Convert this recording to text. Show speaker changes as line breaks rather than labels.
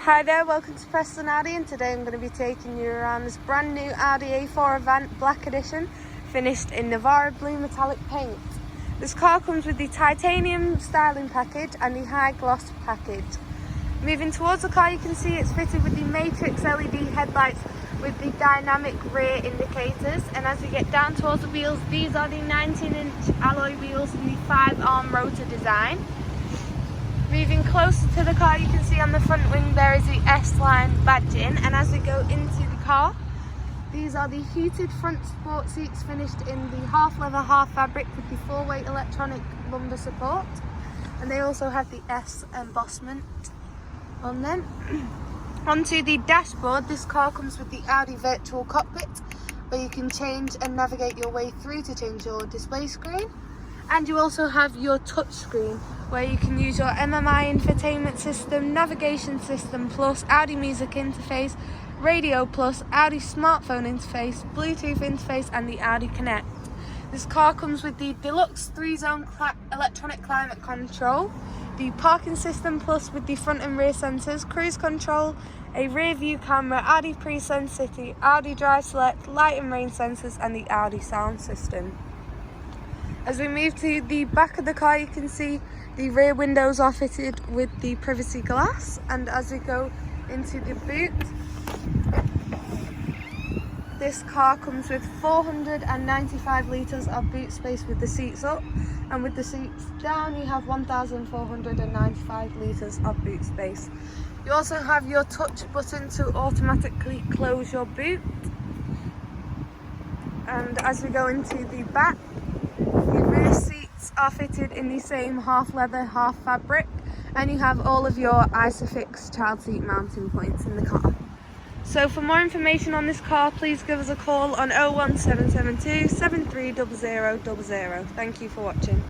Hi there, welcome to Preston Audi, and today I'm going to be taking you around this brand new Audi A4 Avant Black Edition, finished in Navarra Blue metallic paint. This car comes with the titanium styling package and the high gloss package. Moving towards the car, you can see it's fitted with the matrix LED headlights with the dynamic rear indicators, and as we get down towards the wheels, these are the 19-inch alloy wheels in the 5-arm rotor design. Moving closer to the car, you can see on the front wing there is the S-Line badging, and as we go into the car, these are the heated front sport seats finished in the half leather, half fabric with the 4-way electronic lumbar support, and they also have the S embossment on them. Onto the dashboard, this car comes with the Audi virtual cockpit where you can change and navigate your way through to change your display screen. And you also have your touch screen where you can use your MMI infotainment system, navigation system plus, Audi music interface, radio plus, Audi smartphone interface, Bluetooth interface and the Audi Connect. This car comes with the deluxe 3-zone electronic climate control, the parking system plus with the front and rear sensors, cruise control, a rear view camera, Audi Pre-Sense City, Audi Drive Select, light and rain sensors and the Audi sound system. As we move to the back of the car, you can see the rear windows are fitted with the privacy glass, and as we go into the boot, this car comes with 495 litres of boot space with the seats up, and with the seats down you have 1,495 litres of boot space. You also have your touch button to automatically close your boot, and as we go into the back, the rear seats are fitted in the same half leather, half fabric, and you have all of your Isofix child seat mounting points in the car. So for more information on this car, please give us a call on 01772 730000. Thank you for watching.